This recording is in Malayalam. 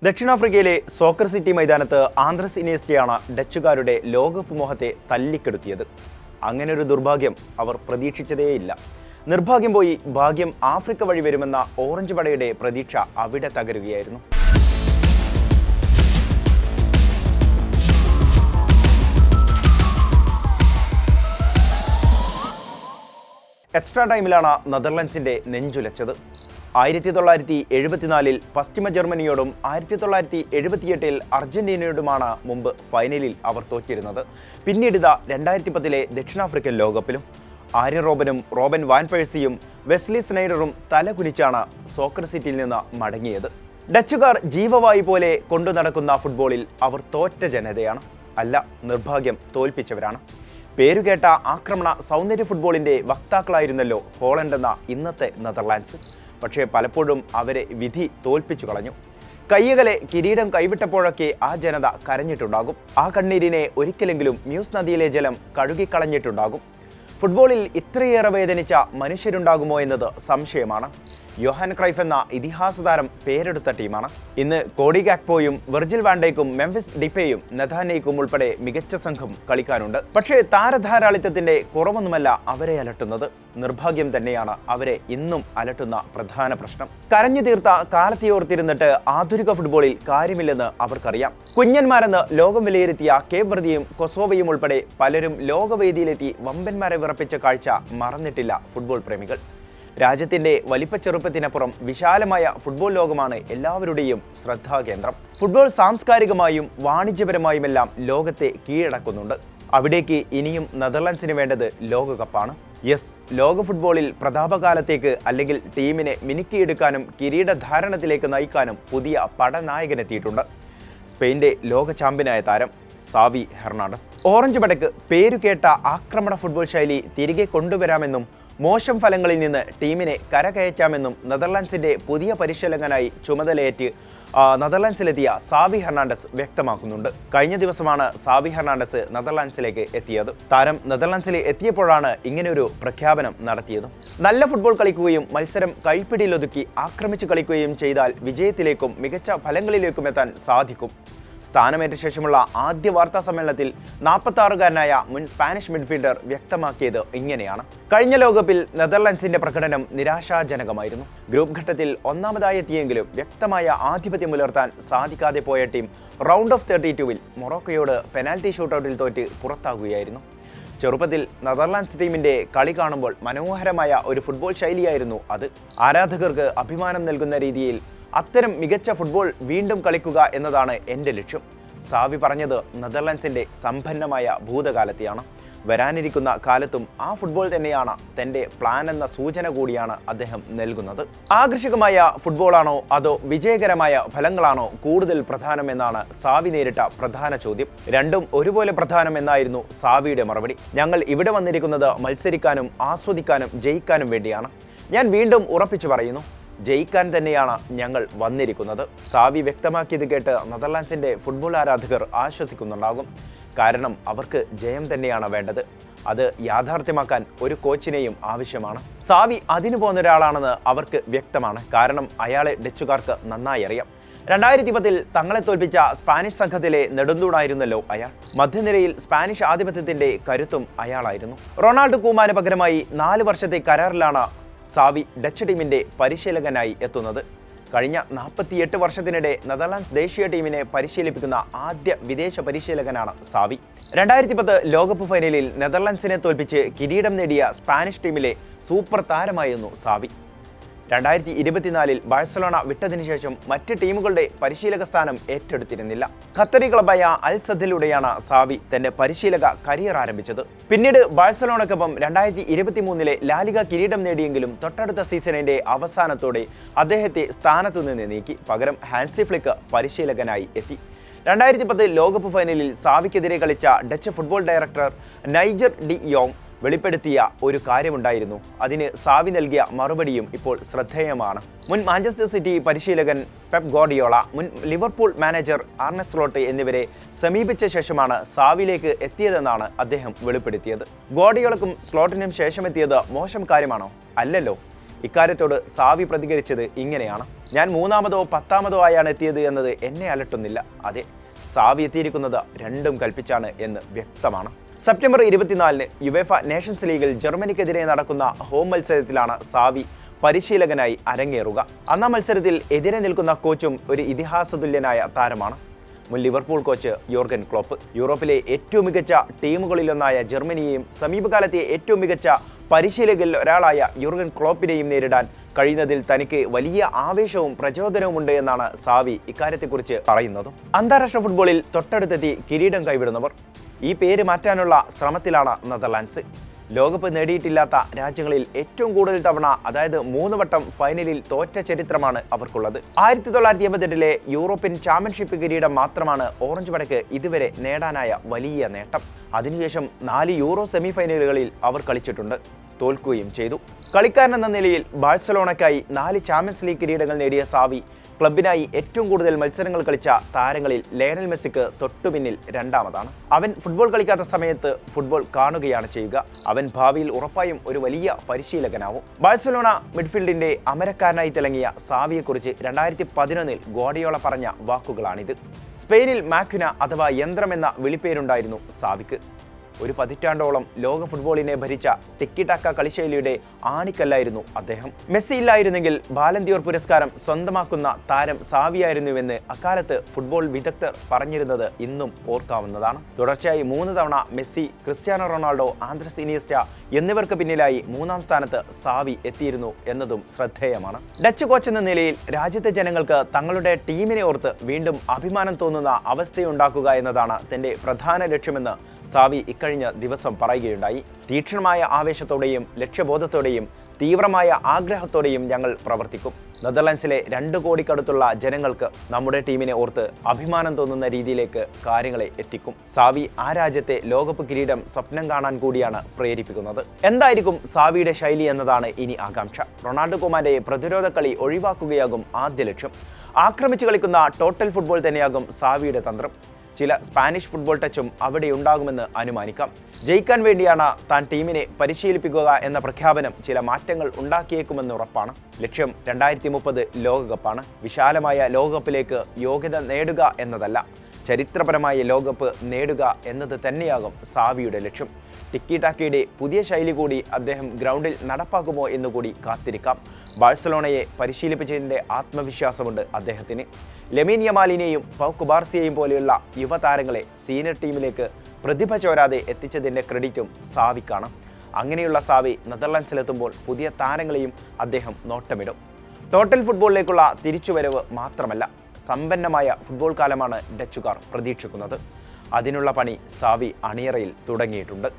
ദക്ഷിണാഫ്രിക്കയിലെ സോക്കർ സിറ്റി മൈതാനത്ത് ആന്ത്രസ് ഇനിയസ്റ്റയാണ് ഡച്ചുകാരുടെ ലോകകപ്പ് മോഹത്തെ തല്ലിക്കെടുത്തിയത്. അങ്ങനൊരു ദുർഭാഗ്യം അവർ പ്രതീക്ഷിച്ചതേയില്ല. നിർഭാഗ്യം പോയി ഭാഗ്യം ആഫ്രിക്ക വഴി വരുമെന്ന ഓറഞ്ച് പടയുടെ പ്രതീക്ഷ അവിടെ തകരുകയായിരുന്നു. എക്സ്ട്രാ ടൈമിലാണ് നെതർലൻഡ്സിന്റെ നെഞ്ചുലച്ചത്. 1974 പശ്ചിമ ജർമ്മനിയോടും 1978 അർജന്റീനയോടുമാണ് മുമ്പ് ഫൈനലിൽ അവർ തോറ്റിരുന്നത്. പിന്നീട് 2010 ദക്ഷിണാഫ്രിക്കൻ ലോകകപ്പിലും ആര്യൻ റോബനും റോബൻ വാൻ പേഴ്സിയും വെസ്ലി സ്നൈഡറും തലകുനിച്ചാണ് സോക്കർ സിറ്റിയിൽ നിന്ന് മടങ്ങിയത്. ഡച്ചുകാർ ജീവവായു പോലെ കൊണ്ടു നടക്കുന്ന ഫുട്ബോളിൽ അവർ തോറ്റ ജനതയാണ്, അല്ല നിർഭാഗ്യം തോൽപ്പിച്ചവരാണ്. പേരുകേട്ട ആക്രമണ സൗന്ദര്യ ഫുട്ബോളിന്റെ വക്താക്കളായിരുന്നല്ലോ ഹോളണ്ട് എന്ന ഇന്നത്തെ നെതർലാൻഡ്സ്. പക്ഷേ പലപ്പോഴും അവരെ വിധി തോൽപ്പിച്ചു കളഞ്ഞു. കയ്യകലെ കിരീടം കൈവിട്ടപ്പോഴൊക്കെ ആ ജനത കരഞ്ഞിട്ടുണ്ടാകും. ആ കണ്ണീരിനെ ഒരിക്കലെങ്കിലും മ്യൂസ് നദിയിലെ ജലം കഴുകിക്കളഞ്ഞിട്ടുണ്ടാകും. ഫുട്ബോളിൽ ഇത്രയേറെ വേദനിച്ച മനുഷ്യരുണ്ടാകുമോ എന്നത് സംശയമാണ്. യോഹാൻ ക്രൈഫ് എന്ന ഇതിഹാസ താരം പേരെടുത്ത ടീമാണ്. ഇന്ന് കോഡി ഗാക്പോയും വെർജിൽ വാൻഡേക്കും മെംഫിസ് ഡിപ്പേയും നെഥാനേക്കും ഉൾപ്പെടെ മികച്ച സംഘം കളിക്കാനുണ്ട്. പക്ഷേ താരധാരാളിത്തത്തിന്റെ കുറവൊന്നുമല്ല അവരെ അലട്ടുന്നത്. നിർഭാഗ്യം തന്നെയാണ് അവരെ ഇന്നും അലട്ടുന്ന പ്രധാന പ്രശ്നം. കരഞ്ഞു തീർത്ത കാലത്തെയോർത്തിരുന്നിട്ട് ആധുനിക ഫുട്ബോളിൽ കാര്യമില്ലെന്ന് അവർക്കറിയാം. കുഞ്ഞന്മാരെന്ന് ലോകം വിലയിരുത്തിയ കേപ്പ് വെർദിയും കൊസോവയും ഉൾപ്പെടെ പലരും ലോകവേദിയിലെത്തി വമ്പന്മാരെ വിറപ്പിച്ച കാഴ്ച മറന്നിട്ടില്ല ഫുട്ബോൾ പ്രേമികൾ. രാജ്യത്തിന്റെ വലിപ്പച്ചെറുപ്പത്തിനപ്പുറം വിശാലമായ ഫുട്ബോൾ ലോകമാണ് എല്ലാവരുടെയും ശ്രദ്ധാകേന്ദ്രം. ഫുട്ബോൾ സാംസ്കാരികമായും വാണിജ്യപരമായുമെല്ലാം ലോകത്തെ കീഴടക്കുന്നുണ്ട്. അവിടേക്ക് ഇനിയും നെതർലൻഡ്സിന് വേണ്ടത് ലോകകപ്പാണ്. യെസ്, ലോക ഫുട്ബോളിൽ പ്രതാപകാലത്തേക്ക് അല്ലെങ്കിൽ ടീമിനെ മിനുക്കിയെടുക്കാനും കിരീടധാരണത്തിലേക്ക് നയിക്കാനും പുതിയ പടനായകനെത്തിയിട്ടുണ്ട്. സ്പെയിന്റെ ലോക ചാമ്പ്യനായ താരം സാവി ഹെർണാണ്ടസ്. ഓറഞ്ച് പടക്ക് പേരുകേട്ട ആക്രമണ ഫുട്ബോൾ ശൈലി തിരികെ കൊണ്ടുവരാമെന്നും മോശം ഫലങ്ങളിൽ നിന്ന് ടീമിനെ കരകയറ്റാമെന്നും നെതർലാൻഡ്സിന്റെ പുതിയ പരിശീലകനായി ചുമതലയേറ്റ് നെതർലാൻഡ്സിലെത്തിയ സാവി ഹെർണാണ്ടസ് വ്യക്തമാക്കുന്നുണ്ട്. കഴിഞ്ഞ ദിവസമാണ് സാവി ഹെർണാണ്ടസ് നെതർലാൻഡ്സിലേക്ക് എത്തിയത്. താരം നെതർലാൻഡ്സിൽ എത്തിയപ്പോഴാണ് ഇങ്ങനെയൊരു പ്രഖ്യാപനം നടത്തിയതും. നല്ല ഫുട്ബോൾ കളിക്കുകയും മത്സരം കൈപ്പിടിയിലൊതുക്കി ആക്രമിച്ചു കളിക്കുകയും ചെയ്താൽ വിജയത്തിലേക്കും മികച്ച ഫലങ്ങളിലേക്കും എത്താൻ സാധിക്കും. സ്ഥാനമേറ്റ ശേഷമുള്ള ആദ്യ വാർത്താ സമ്മേളനത്തിൽ 46-കാരനായ മുൻ സ്പാനിഷ് മിഡ്ഫീൽഡർ വ്യക്തമാക്കിയത് ഇങ്ങനെയാണ്. കഴിഞ്ഞ ലോകകപ്പിൽ നെതർലൻഡ്സിന്റെ പ്രകടനം നിരാശാജനകമായിരുന്നു. ഗ്രൂപ്പ് ഘട്ടത്തിൽ ഒന്നാമതായി എത്തിയെങ്കിലും വ്യക്തമായ ആധിപത്യം പുലർത്താൻ സാധിക്കാതെ പോയ ടീം റൗണ്ട് ഓഫ് 32-ൽ മൊറോക്കോയോട് പെനാൽറ്റി ഷൂട്ടൌട്ടിൽ തോറ്റ് പുറത്താകുകയായിരുന്നു. ചെറുപ്പത്തിൽ നെതർലാൻഡ്സ് ടീമിന്റെ കളി കാണുമ്പോൾ മനോഹരമായ ഒരു ഫുട്ബോൾ ശൈലിയായിരുന്നു അത്. ആരാധകർക്ക് അഭിമാനം നൽകുന്ന രീതിയിൽ അത്തരം മികച്ച ഫുട്ബോൾ വീണ്ടും കളിക്കുക എന്നതാണ് എൻ്റെ ലക്ഷ്യം. സാവി പറഞ്ഞത് നെതർലാൻഡ്സിന്റെ സമ്പന്നമായ ഭൂതകാലത്തെയാണ്. വരാനിരിക്കുന്ന കാലത്തും ആ ഫുട്ബോൾ തന്നെയാണ് തൻ്റെ പ്ലാൻ എന്ന സൂചന കൂടിയാണ് അദ്ദേഹം നൽകുന്നത്. ആകർഷകമായ ഫുട്ബോളാണോ അതോ വിജയകരമായ ഫലങ്ങളാണോ കൂടുതൽ പ്രധാനം എന്നാണ് സാവി നേരിട്ട പ്രധാന ചോദ്യം. രണ്ടും ഒരുപോലെ പ്രധാനം എന്നായിരുന്നു സാവിയുടെ മറുപടി. ഞങ്ങൾ ഇവിടെ വന്നിരിക്കുന്നത് മത്സരിക്കാനും ആസ്വദിക്കാനും ജയിക്കാനും വേണ്ടിയാണ്. ഞാൻ വീണ്ടും ഉറപ്പിച്ചു പറയുന്നു, ജയിക്കാൻ തന്നെയാണ് ഞങ്ങൾ വന്നിരിക്കുന്നത്. സാവി വ്യക്തമാക്കിയത് കേട്ട് നെതർലാൻഡ്സിന്റെ ഫുട്ബോൾ ആരാധകർ ആശ്വസിക്കുന്നുണ്ടാകും. കാരണം അവർക്ക് ജയം തന്നെയാണ് വേണ്ടത്. അത് യാഥാർത്ഥ്യമാക്കാൻ ഒരു കോച്ചിനെയും ആവശ്യമാണ്. സാവി അതിനു പോകുന്ന ഒരാളാണെന്ന് അവർക്ക് വ്യക്തമാണ്. കാരണം അയാളെ ഡച്ചുകാർക്ക് നന്നായി അറിയാം. 2010 തങ്ങളെ തോൽപ്പിച്ച സ്പാനിഷ് സംഘത്തിലെ നെടുന്തൂണായിരുന്നല്ലോ അയാൾ. മധ്യനിരയിൽ സ്പാനിഷ് ആധിപത്യത്തിന്റെ കരുത്തും അയാളായിരുന്നു. റൊണാൾഡോ കൂമാന് പകരമായി 4 വർഷത്തെ കരാറിലാണ് സാവി ഡച്ച് ടീമിന്റെ പരിശീലകനായി എത്തുന്നത്. കഴിഞ്ഞ 48 വർഷത്തിനിടെ നെതർലാൻഡ്സ് ദേശീയ ടീമിനെ പരിശീലിപ്പിക്കുന്ന ആദ്യ വിദേശ പരിശീലകനാണ് സാവി. 2010 ലോകകപ്പ് ഫൈനലിൽ നെതർലാൻഡ്സിനെ തോൽപ്പിച്ച് കിരീടം നേടിയ സ്പാനിഷ് ടീമിലെ സൂപ്പർ താരമായിരുന്നു സാവി. 2024 ബാഴ്സലോണ വിട്ടതിനു ശേഷം മറ്റ് ടീമുകളുടെ പരിശീലക സ്ഥാനം ഏറ്റെടുത്തിരുന്നില്ല. ഖത്തറി ക്ലബായ അൽ സദ്ദിലൂടെയാണ് സാവി തന്റെ പരിശീലക കരിയർ ആരംഭിച്ചത്. പിന്നീട് ബാഴ്സലോണക്കൊപ്പം 2023 ലാലിഗ കിരീടം നേടിയെങ്കിലും തൊട്ടടുത്ത സീസണിന്റെ അവസാനത്തോടെ അദ്ദേഹത്തെ സ്ഥാനത്തു നിന്ന് നീക്കി. പകരം ഹാൻസി ഫ്ലിക്ക് പരിശീലകനായി എത്തി. 2010 ലോകകപ്പ് ഫൈനലിൽ സാവിക്കെതിരെ കളിച്ച Dutch football director Nigel de യോങ് വെളിപ്പെടുത്തിയ ഒരു കാര്യമുണ്ടായിരുന്നു. അതിന് സാവി നൽകിയ മറുപടിയും ഇപ്പോൾ ശ്രദ്ധേയമാണ്. മുൻ മാഞ്ചസ്റ്റർ സിറ്റി പരിശീലകൻ പെപ് ഗോർഡിയോള, മുൻ ലിവർപൂൾ മാനേജർ ആർനെ സ്ലോട്ട് എന്നിവരെ സമീപിച്ച ശേഷമാണ് സാവിയിലേക്ക് എത്തിയതെന്നാണ് അദ്ദേഹം വെളിപ്പെടുത്തിയത്. ഗോർഡിയോളക്കും സ്ലോട്ടിനും ശേഷം എത്തിയത് മോശം കാര്യമാണോ? അല്ലല്ലോ. ഇക്കാര്യത്തോട് സാവി പ്രതികരിച്ചത് ഇങ്ങനെയാണ്: ഞാൻ 3-മതോ 10-മതോ ആയാണ് എത്തിയത് എന്നത് എന്നെ അലട്ടുന്നില്ല. അതെ, സാവി എത്തിയിരിക്കുന്നത് രണ്ടും കൽപ്പിച്ചാണ് എന്ന് വ്യക്തമാണ്. സെപ്റ്റംബർ 24-ന് യുവേഫ നേഷൻസ് ലീഗിൽ ജർമ്മനിക്കെതിരെ നടക്കുന്ന ഹോം മത്സരത്തിലാണ് സാവി പരിശീലകനായി അരങ്ങേറുക. അന്നാം മത്സരത്തിൽ എതിരെ നിൽക്കുന്ന കോച്ചും ഒരു ഇതിഹാസതുല്യനായ താരമാണ്, മുൻ ലിവർപൂൾ കോച്ച് യോർഗൻ ക്ലോപ്പ്. യൂറോപ്പിലെ ഏറ്റവും മികച്ച ടീമുകളിലൊന്നായ ജർമ്മനിയെയും സമീപകാലത്തെ ഏറ്റവും മികച്ച പരിശീലകരിൽ ഒരാളായ യോർഗൻ ക്ലോപ്പിനെയും നേരിടാൻ കഴിയുന്നതിൽ തനിക്ക് വലിയ ആവേശവും പ്രചോദനവുമുണ്ട് എന്നാണ് സാവി ഇക്കാര്യത്തെക്കുറിച്ച് പറയുന്നതും. അന്താരാഷ്ട്ര ഫുട്ബോളിൽ തൊട്ടടുത്തെത്തി കിരീടം കൈവിടുന്നവർ. ഈ പേര് മാറ്റാനുള്ള ശ്രമത്തിലാണ് നെതർലാൻഡ്സ്. ലോകകപ്പ് നേടിയിട്ടില്ലാത്ത രാജ്യങ്ങളിൽ ഏറ്റവും കൂടുതൽ തവണ, അതായത് 3 വട്ടം ഫൈനലിൽ തോറ്റ ചരിത്രമാണ് അവർക്കുള്ളത്. 1988-ലെ യൂറോപ്യൻ ചാമ്പ്യൻഷിപ്പ് കിരീടം മാത്രമാണ് ഓറഞ്ച് പടയ്ക്ക് ഇതുവരെ നേടാനായ വലിയ നേട്ടം. അതിനുശേഷം 4 യൂറോ സെമി ഫൈനലുകളിൽ അവർ കളിച്ചിട്ടുണ്ട്, തോൽക്കുകയും ചെയ്തു. കളിക്കാരൻ എന്ന നിലയിൽ ബാഴ്സലോണയ്ക്കായി 4 ചാമ്പ്യൻസ് ലീഗ് കിരീടങ്ങൾ നേടിയ സാവി ക്ലബിനായി ഏറ്റവും കൂടുതൽ മത്സരങ്ങൾ കളിച്ച താരങ്ങളിൽ ലയണൽ മെസ്സിക്ക് തൊട്ടുപിന്നിൽ 2-മതാണ്. അവൻ ഫുട്ബോൾ കളിക്കാത്ത സമയത്ത് ഫുട്ബോൾ കാണുകയാണ് ചെയ്യുക. അവൻ ഭാവിയിൽ ഉറപ്പായും ഒരു വലിയ പരിശീലകനാവും. ബാഴ്സലോണ മിഡ്ഫീൽഡിന്റെ അമരക്കാരനായി തിളങ്ങിയ സാവിയെക്കുറിച്ച് 2011-ൽ ഗോർഡിയോള പറഞ്ഞ വാക്കുകളാണിത്. സ്പെയിനിൽ മാക്വിന അഥവാ യന്ത്രം എന്ന വിളിപ്പേരുണ്ടായിരുന്നു സാവിക്ക്. ഒരു പതിറ്റാണ്ടോളം ലോക ഫുട്ബോളിനെ ഭരിച്ച ടിക്കി-ടാക്ക കളിശൈലിയുടെ ആണിക്കല്ലായിരുന്നു അദ്ദേഹം. മെസ്സി ഇല്ലായിരുന്നെങ്കിൽ ബാലന്തിയോർ പുരസ്കാരം സ്വന്തമാക്കുന്ന താരം സാവിയായിരുന്നുവെന്ന് അക്കാലത്ത് ഫുട്ബോൾ വിദഗ്ധർ പറഞ്ഞിരുന്നത് ഇന്നും ഓർക്കാവുന്നതാണ്. തുടർച്ചയായി 3 തവണ Messi, Cristiano Ronaldo, Andres Iniesta എന്നിവർക്ക് പിന്നിലായി 3-ാം സ്ഥാനത്ത് സാവി എത്തിയിരുന്നു എന്നതും ശ്രദ്ധേയമാണ്. ഡച്ച് കോച്ച് എന്ന നിലയിൽ രാജ്യത്തെ ജനങ്ങൾക്ക് തങ്ങളുടെ ടീമിനെ ഓർത്ത് വീണ്ടും അഭിമാനം തോന്നുന്ന അവസ്ഥയുണ്ടാക്കുക എന്നതാണ് തന്റെ പ്രധാന ലക്ഷ്യമെന്ന് സാവി ഇക്കഴിഞ്ഞ ദിവസം പറയുകയുണ്ടായി. തീക്ഷ്ണമായ ആവേശത്തോടെയും ലക്ഷ്യബോധത്തോടെയും തീവ്രമായ ആഗ്രഹത്തോടെയും ഞങ്ങൾ പ്രവർത്തിക്കും. നെതർലാൻഡ്സിലെ 2 കോടിക്കടുത്തുള്ള ജനങ്ങൾക്ക് നമ്മുടെ ടീമിനെ ഓർത്ത് അഭിമാനം തോന്നുന്ന രീതിയിലേക്ക് കാര്യങ്ങളെ എത്തിക്കും. സാവി ആ രാജ്യത്തെ ലോകകപ്പ് കിരീടം സ്വപ്നം കാണാൻ കൂടിയാണ് പ്രേരിപ്പിക്കുന്നത്. എന്തായിരിക്കും സാവിയുടെ ശൈലി എന്നതാണ് ഇനി ആകാംക്ഷ. റൊണാൾഡോ കുമാന്റെ പ്രതിരോധ കളി ഒഴിവാക്കുകയാകും ആദ്യ ലക്ഷ്യം. ആക്രമിച്ചു കളിക്കുന്ന ടോട്ടൽ ഫുട്ബോൾ തന്നെയാകും സാവിയുടെ തന്ത്രം. ചില സ്പാനിഷ് ഫുട്ബോൾ ടച്ചും അവിടെ ഉണ്ടാകുമെന്ന് അനുമാനിക്കാം. ജയിക്കാൻ വേണ്ടിയാണ് താൻ ടീമിനെ പരിശീലിപ്പിക്കുക എന്ന പ്രഖ്യാപനം ചില മാറ്റങ്ങൾ ഉണ്ടാക്കിയേക്കുമെന്ന് ഉറപ്പാണ്. ലക്ഷ്യം 2030 ലോകകപ്പാണ്. വിശാലമായ ലോകകപ്പിലേക്ക് യോഗ്യത നേടുക എന്നതല്ല, ചരിത്രപരമായ ലോകകപ്പ് നേടുക എന്നത് തന്നെയാകും സാവിയുടെ ലക്ഷ്യം. ടിക്കി-ടാക്കയുടെ പുതിയ ശൈലി കൂടി അദ്ദേഹം ഗ്രൗണ്ടിൽ നടപ്പാക്കുമോ എന്നുകൂടി കാത്തിരിക്കാം. ബാഴ്സലോണയെ പരിശീലിപ്പിച്ചതിൻ്റെ ആത്മവിശ്വാസമുണ്ട് അദ്ദേഹത്തിന്. ലെമീൻ യമാലിനെയും പൗ കുബാർസിയെയും പോലെയുള്ള യുവതാരങ്ങളെ സീനിയർ ടീമിലേക്ക് പ്രതിഭ ചോരാതെ എത്തിച്ചതിൻ്റെ ക്രെഡിറ്റും സാവിക്കാണ്. അങ്ങനെയുള്ള സാവി നെതർലാൻഡ്സിലെത്തുമ്പോൾ പുതിയ താരങ്ങളെയും അദ്ദേഹം നോട്ടമിടും. ടോട്ടൽ ഫുട്ബോളിലേക്കുള്ള തിരിച്ചുവരവ് മാത്രമല്ല, സമ്പന്നമായ ഫുട്ബോൾ കാലമാണ് ഡച്ചുകാർ പ്രതീക്ഷിക്കുന്നത്. അതിനുള്ള പണി സാവി അണിയറയിൽ തുടങ്ങിയിട്ടുണ്ട്.